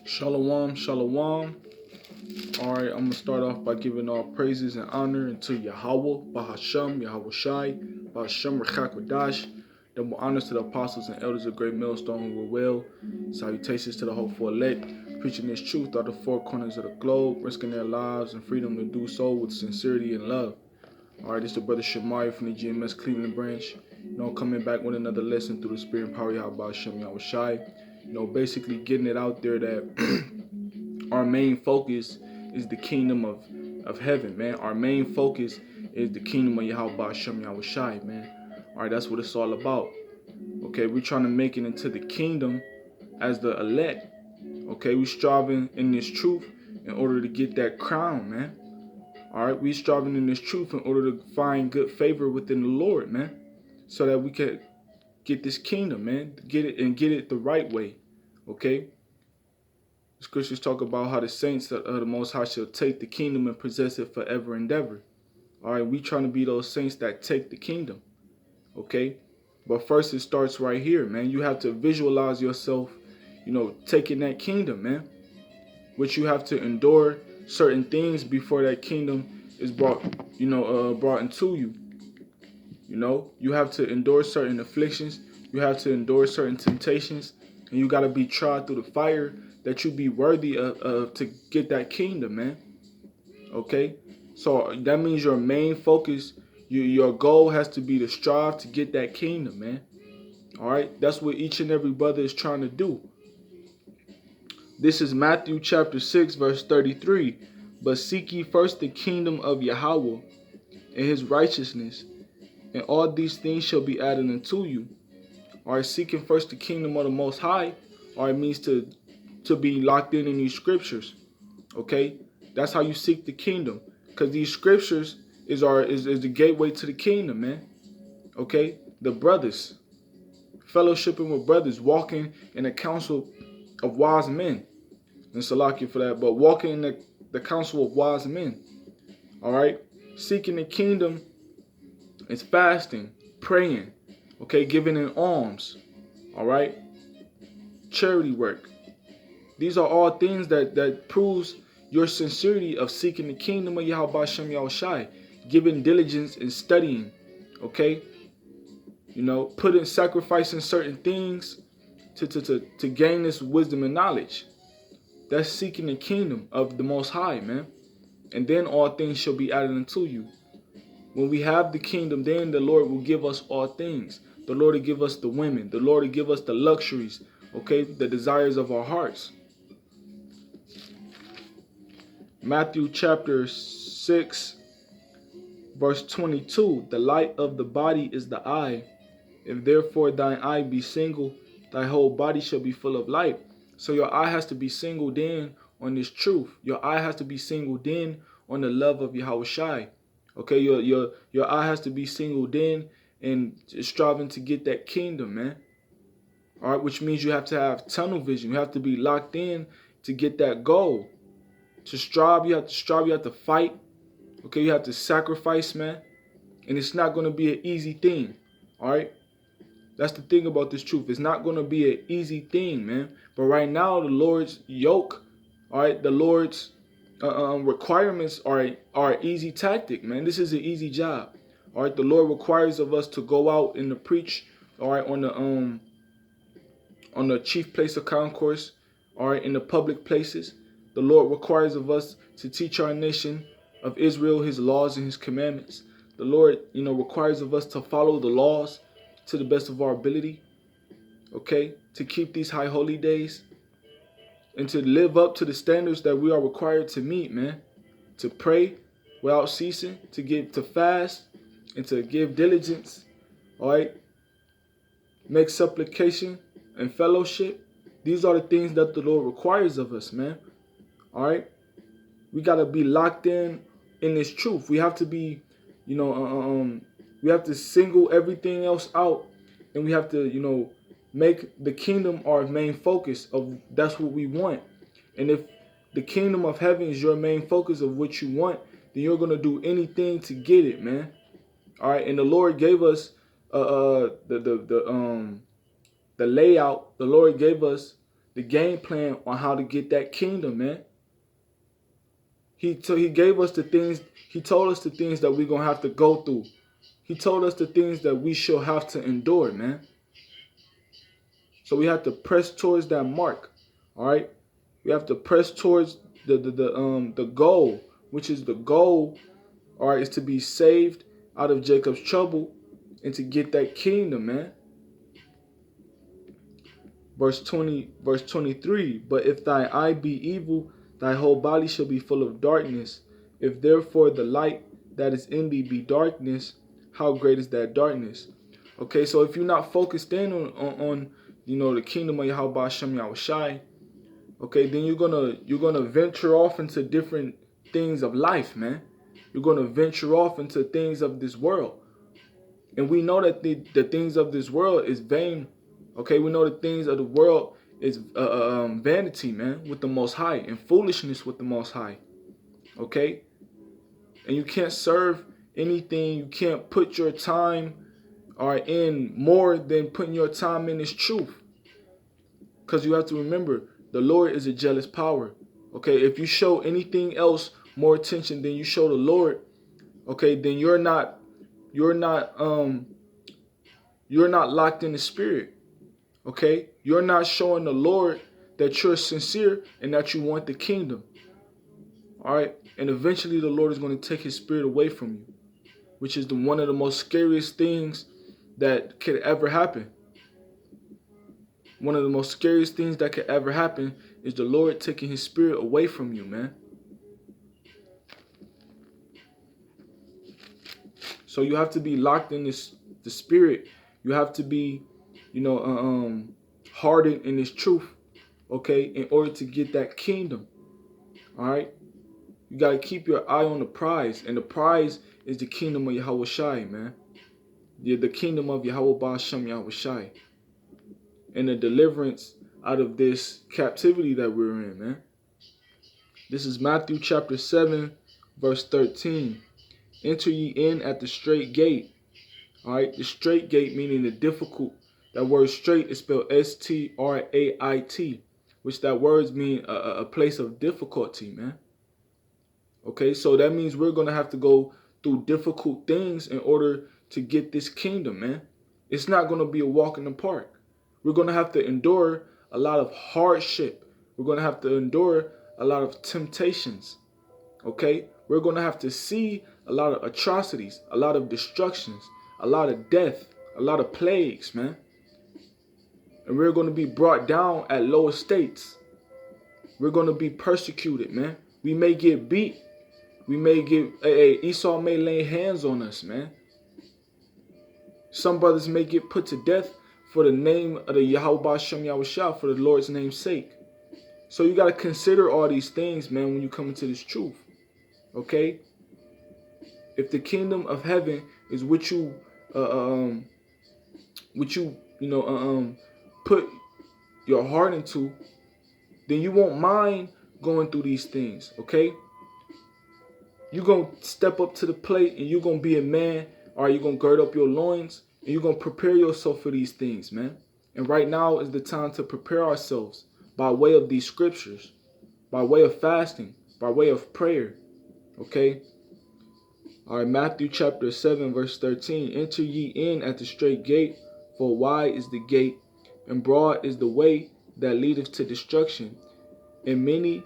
Shalom, shalom. All right, I'm going to start off by giving all praises and honor unto Yahweh, Bahasham, Yahweh Shai, Bahasham, Rechakwadash. Double honors to the apostles and elders of Great Millstone who were well. Salutations to the hopeful elect, preaching this truth out the four corners of the globe, risking their lives and freedom to do so with sincerity and love. All right, this is the brother Shamari from the GMS Cleveland branch. Coming back with another lesson through the spirit and power of Yahweh Hashem, Yahweh Shai. Basically getting it out there that our main focus is the kingdom of heaven, man. Our main focus is the kingdom of Yahweh Hashem, Yahweh Shai, man. All right, that's what it's all about. Okay, we're trying to make it into the kingdom as the elect. Okay, we're striving in this truth in order to get that crown, man. All right, we're striving in this truth in order to find good favor within the Lord, man, so that we can get this kingdom, man, get it the right way. Okay. The scriptures talk about how the saints of the Most High shall take the kingdom and possess it forever and ever. All right, we trying to be those saints that take the kingdom. Okay, but first it starts right here, man. You have to visualize yourself, taking that kingdom, man. Which you have to endure certain things before that kingdom is brought into you. You have to endure certain afflictions. You have to endure certain temptations, and you got to be tried through the fire that you be worthy of to get that kingdom, man. Okay, so that means your main focus, your goal has to be to strive to get that kingdom, man. All right, that's what each and every brother is trying to do. This is Matthew chapter 6, verse 33. But seek ye first the kingdom of Yahweh and his righteousness, and all these things shall be added unto you. All right, seeking first the kingdom of the Most High, all right, means to be locked in these scriptures. Okay, that's how you seek the kingdom, because these scriptures is the gateway to the kingdom, man. Okay, the brothers, fellowshipping with brothers, walking in the council of wise men, and Salakia for that, but walking in the council of wise men. All right, seeking the kingdom is fasting, praying, okay, giving in alms, all right, charity work. These are all things that proves your sincerity of seeking the kingdom of Yahweh Hashem Yahweh Shai, giving diligence in studying, okay, putting sacrificing certain things to gain this wisdom and knowledge. That's seeking the kingdom of the Most High, man. And then all things shall be added unto you. When we have the kingdom, then the Lord will give us all things. The Lord will give us the women. The Lord will give us the luxuries, okay, the desires of our hearts. Matthew chapter 6, verse 22. The light of the body is the eye. If therefore thine eye be single, thy whole body shall be full of light. So your eye has to be singled in on this truth. Your eye has to be singled in on the love of Yahweh Shai. Okay, your eye has to be singled in and striving to get that kingdom, man. All right, which means you have to have tunnel vision. You have to be locked in to get that goal. To strive, you have to fight. Okay, you have to sacrifice, man. And it's not going to be an easy thing. All right. That's the thing about this truth. It's not going to be an easy thing, man. But right now, the Lord's yoke, all right, the Lord's requirements are an easy tactic, man. This is an easy job. All right, the Lord requires of us to go out and to preach, all right, on the chief place of concourse, all right, in the public places. The Lord requires of us to teach our nation of Israel his laws and his commandments. The Lord, requires of us to follow the laws to the best of our ability, okay, to keep these high holy days and to live up to the standards that we are required to meet, man. To pray without ceasing, to fast, and to give diligence, all right, make supplication and fellowship. These are the things that the Lord requires of us, man. All right, we got to be locked in this truth. We have to be, we have to single everything else out, and we have to, make the kingdom our main focus of that's what we want. And if the kingdom of heaven is your main focus of what you want, then you're going to do anything to get it, man. All right, and the Lord gave us the layout. The Lord gave us the game plan on how to get that kingdom, man. He gave us the things, he told us the things that we're going to have to go through. He told us the things that we shall have to endure, man. So we have to press towards that mark, all right? We have to press towards the goal, which is the goal, all right, is to be saved out of Jacob's trouble and to get that kingdom, man. Verse 23, but if thy eye be evil, thy whole body shall be full of darkness. If therefore the light that is in thee be darkness, how great is that darkness? Okay, so if you're not focused in on the kingdom of Yahweh Hashem Yahushai, okay, then you're gonna venture off into different things of life, man. You're gonna venture off into things of this world. And we know that the things of this world is vain. Okay, we know the things of the world is vanity, man, with the Most High, and foolishness with the Most High. Okay, and you can't serve anything. You can't put your time in more than putting your time in His truth. Because you have to remember, the Lord is a jealous power. Okay, if you show anything else more attention than you show the Lord, okay, then you're not locked in the spirit. Okay, you're not showing the Lord that you're sincere and that you want the kingdom. All right, and eventually the Lord is going to take His spirit away from you, which is one of the most scariest things that could ever happen. One of the most scariest things that could ever happen is the Lord taking His spirit away from you, man. So you have to be locked in the spirit. You have to be, hardened in this truth, okay, in order to get that kingdom. All right, you got to keep your eye on the prize, and the prize is the kingdom of Yahweh Shai, man. The kingdom of Yahweh Ba'ashem Yahweh Shai, and the deliverance out of this captivity that we're in, man. This is Matthew chapter 7, verse 13. Enter ye in at the straight gate. All right, the straight gate meaning the difficult. That word straight is spelled S-T-R-A-I-T, which that word means a place of difficulty, man. Okay, so that means we're going to have to go through difficult things in order to get this kingdom, man. It's not going to be a walk in the park. We're going to have to endure a lot of hardship. We're going to have to endure a lot of temptations. Okay, we're going to have to see a lot of atrocities, a lot of destructions, a lot of death, a lot of plagues, man. And we're going to be brought down at low estates. We're going to be persecuted, man. We may get beat. We may get, Esau may lay hands on us, man. Some brothers may get put to death for the name of the Yahweh Ba'ashem Yahushua, for the Lord's name's sake. So you got to consider all these things, man, when you come into this truth. Okay? If the kingdom of heaven is what you, put your heart into, then you won't mind going through these things, okay? You're going to step up to the plate and you're going to be a man, or you're going to gird up your loins and you're going to prepare yourself for these things, man. And right now is the time to prepare ourselves by way of these scriptures, by way of fasting, by way of prayer, okay? All right, Matthew chapter 7, verse 13. Enter ye in at the straight gate, for wide is the gate, and broad is the way that leadeth to destruction, and many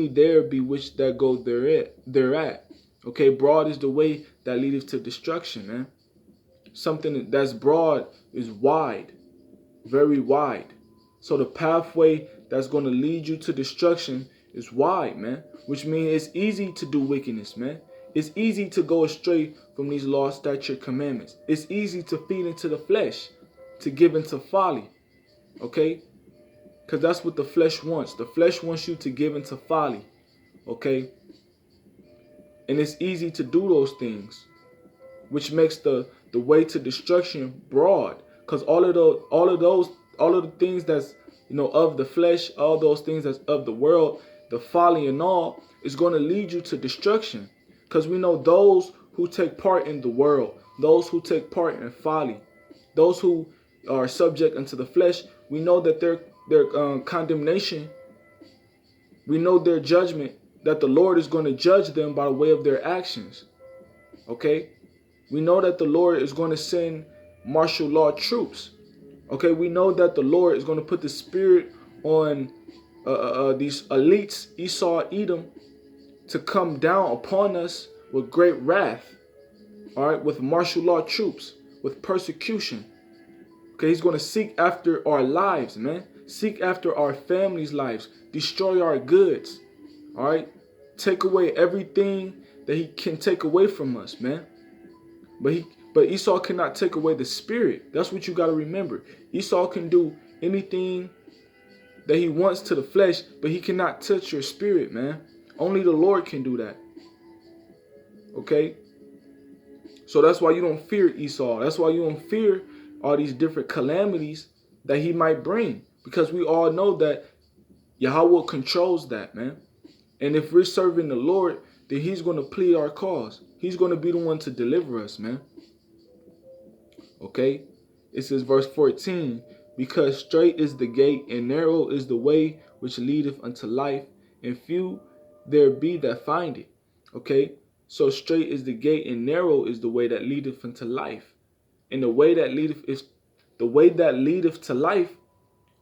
there be which that go thereat. Okay, broad is the way that leadeth to destruction, man. Something that's broad is wide, very wide. So the pathway that's going to lead you to destruction is wide, man, which means it's easy to do wickedness, man. It's easy to go astray from these law, statute, commandments. It's easy to feed into the flesh, to give into folly, okay? Because that's what the flesh wants. The flesh wants you to give into folly, okay? And it's easy to do those things, which makes the way to destruction broad. Because all of the things that's, of the flesh, all those things that's of the world, the folly and all, is going to lead you to destruction. Because we know those who take part in the world, those who take part in folly, those who are subject unto the flesh, we know that their condemnation. We know their judgment, that the Lord is going to judge them by way of their actions. Okay? We know that the Lord is going to send martial law troops. Okay? We know that the Lord is going to put the spirit on these elites, Esau, Edom, to come down upon us with great wrath. All right? With martial law troops, with persecution. Okay? He's going to seek after our lives, man. Seek after our families' lives. Destroy our goods. All right? Take away everything that he can take away from us, man. But Esau cannot take away the spirit. That's what you got to remember. Esau can do anything that he wants to the flesh, but he cannot touch your spirit, man. Only the Lord can do that. Okay? So that's why you don't fear Esau. That's why you don't fear all these different calamities that he might bring. Because we all know that Yahweh controls that, man. And if we're serving the Lord, then he's going to plead our cause. He's going to be the one to deliver us, man. Okay? It says verse 14, because straight is the gate and narrow is the way which leadeth unto life, and few there be that find it. Okay? So straight is the gate and narrow is the way that leadeth unto life. And the way that leadeth to life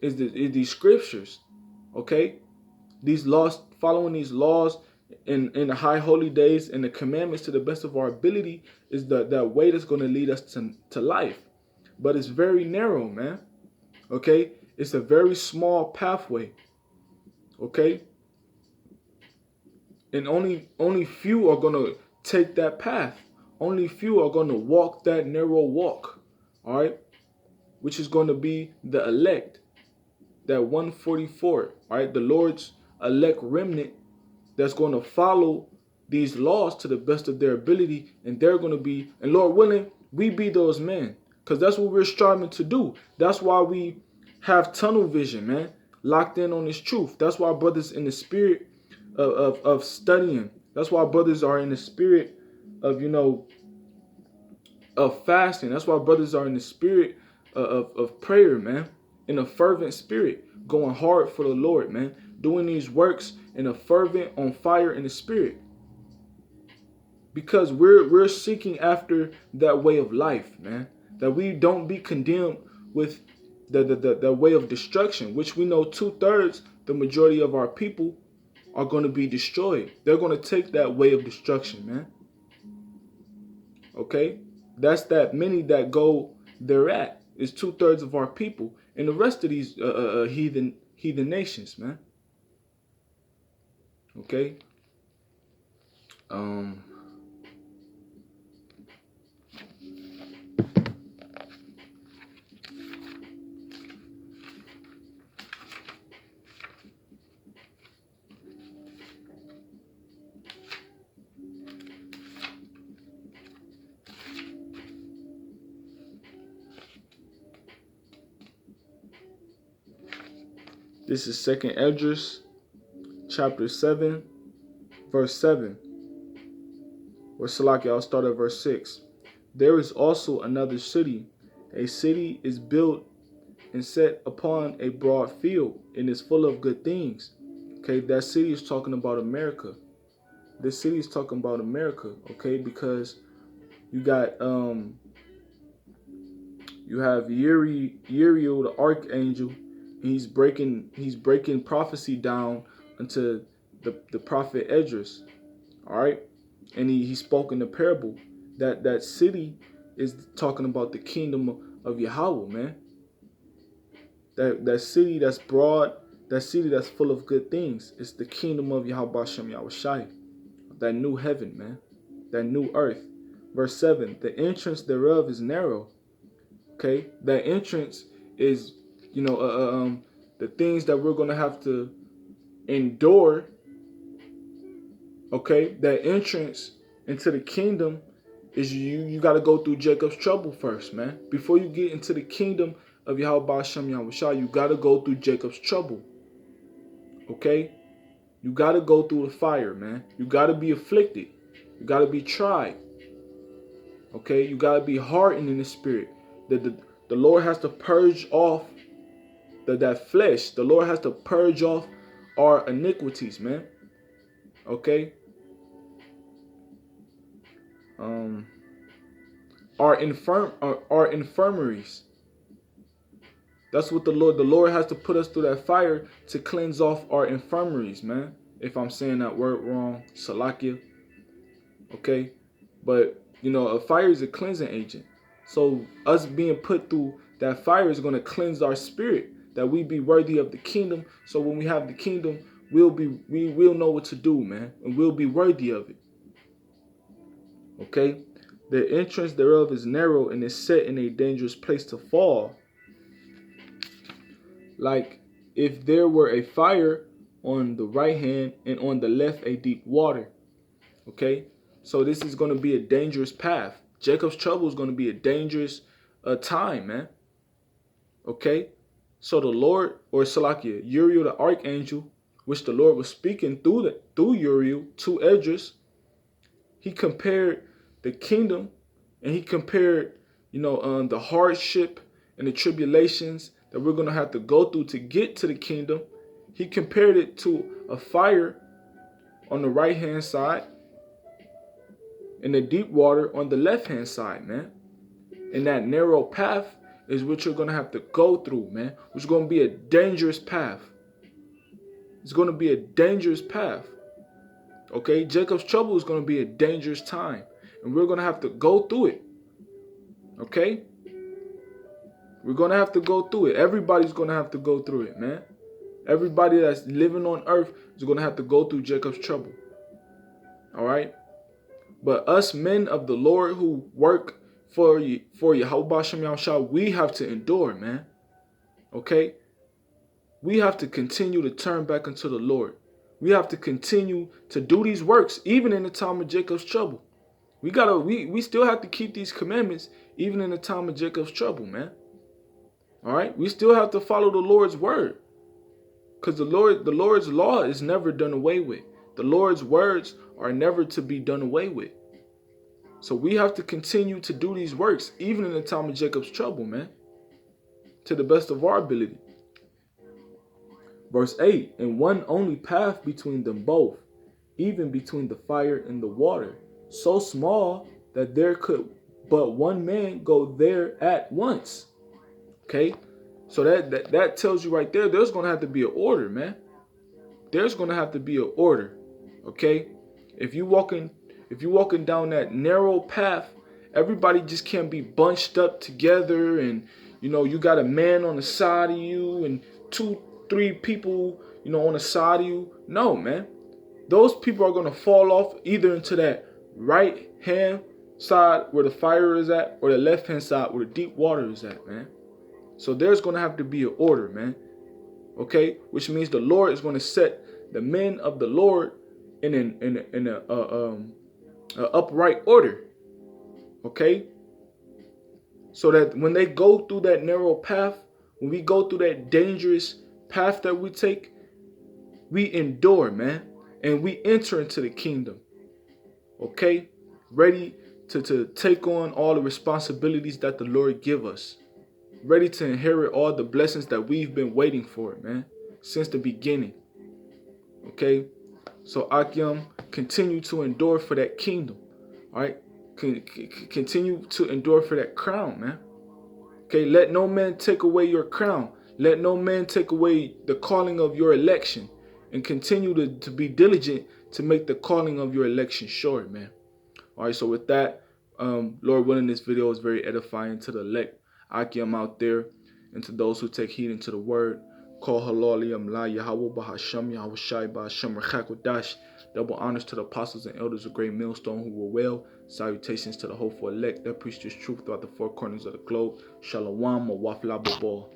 is these scriptures. Okay? These laws, following these laws in the high holy days and the commandments to the best of our ability is that way that's going to lead us to life. But it's very narrow, man. Okay? It's a very small pathway. Okay? And only few are going to take that path. Only few are going to walk that narrow walk. All right? Which is going to be the elect. That 144. All right? The Lord's elect remnant that's going to follow these laws to the best of their ability. And they're going to be, and Lord willing, we be those men. Because that's what we're striving to do. That's why we have tunnel vision, man. Locked in on this truth. That's why brothers in the spirit of studying. That's why brothers are in the spirit of, of fasting. That's why brothers are in the spirit of prayer, man. In a fervent spirit. Going hard for the Lord, man. Doing these works in a fervent, on fire in the spirit. Because we're seeking after that way of life, man. That we don't be condemned with the way of destruction, which we know 2/3, the majority of our people are going to be destroyed. They're going to take that way of destruction, man. Okay? That's that many that go there at. Is 2/3 of our people. And the rest of these heathen nations, man. Okay? This is 2nd Esdras, chapter 7, verse 7. Or Salaki, I'll start at verse 6. There is also another city. A city is built and set upon a broad field and is full of good things. Okay, that city is talking about America. This city is talking about America, okay, because you got you have Uriel the archangel. He's breaking prophecy down unto the prophet Esdras. All right, and he spoke in the parable that city is talking about the kingdom of Yahweh, man. That city that's broad, that city that's full of good things. It's the kingdom of Yahweh Hashem Yahushai. That new heaven, man. That new earth. Verse 7, the entrance thereof is narrow. Okay? That entrance is, the things that we're going to have to endure. Okay? That entrance into the kingdom is you got to go through Jacob's trouble first, man. Before you get into the kingdom of Yahweh Hashem Yahushua, you got to go through Jacob's trouble. Okay? You got to go through the fire, man. You got to be afflicted. You got to be tried. Okay? You got to be hardened in the spirit. The Lord has to purge off that flesh. The Lord has to purge off our iniquities, man. Okay. Our infirmaries. That's what the Lord has to put us through that fire to cleanse off our infirmaries, man. If I'm saying that word wrong, Salakia. Okay. But, a fire is a cleansing agent. So us being put through that fire is going to cleanse our spirit, that we be worthy of the kingdom. So when we have the kingdom, we will know what to do, man. And we'll be worthy of it. Okay. The entrance thereof is narrow and is set in a dangerous place to fall. Like if there were a fire on the right hand and on the left a deep water. Okay. So this is going to be a dangerous path. Jacob's trouble is going to be a dangerous time, man. Okay. So the Lord, or Salakia, Uriel the archangel, which the Lord was speaking through Uriel to Esdras, he compared the kingdom, and he compared, the hardship and the tribulations that we're going to have to go through to get to the kingdom. He compared it to a fire on the right hand side and the deep water on the left hand side, man. And that narrow path is what you're going to have to go through, man. It's going to be a dangerous path. It's going to be a dangerous path. Okay, Jacob's trouble is going to be a dangerous time. And we're going to have to go through it. Okay? We're going to have to go through it. Everybody's going to have to go through it, man. Everybody that's living on earth is going to have to go through Jacob's trouble. All right? But us men of the Lord who work for Yahweh Shem Yahushua, we have to endure, man. Okay? We have to continue to turn back unto the Lord. We have to continue to do these works, even in the time of Jacob's trouble. We still have to keep these commandments, even in the time of Jacob's trouble, man. All right? We still have to follow the Lord's word. Because the Lord's law is never done away with. The Lord's words are never to be done away with. So we have to continue to do these works, even in the time of Jacob's trouble, man. To the best of our ability. Verse 8, and one only path between them both, even between the fire and the water, so small that there could but one man go there at once. Okay, so that tells you right there, there's going to have to be an order, man. There's going to have to be an order. Okay, if you walking down that narrow path, everybody just can't be bunched up together, and you got a man on the side of you and 2-3 people on the side of you. No, man, those people are going to fall off either into that right hand side where the fire is at, or the left hand side where the deep water is at, man. So there's going to have to be an order, man. Okay, which means the Lord is going to set the men of the Lord in an upright order. Okay, so that when they go through that narrow path, when we go through that dangerous path that we take, we endure, man, and we enter into the kingdom. Okay, ready to take on all the responsibilities that the Lord give us. Ready to inherit all the blessings that we've been waiting for, man, since the beginning. Okay, so Akim, continue to endure for that kingdom. All right, continue to endure for that crown, man. Okay, let no man take away your crown. Let no man take away the calling of your election, and continue to be diligent to make the calling of your election sure, man. All right, so with that, Lord willing, this video is very edifying to the elect Akim out there, and to those who take heed into the word. Call halali amla Yahweh Bahasham Yahweh Shai Bahasham Rechakodash. Double honors to the apostles and elders of Great Millstone who were well. Salutations to the hopeful elect that preach this truth throughout the four corners of the globe. Shalom, Mawaf Lababal.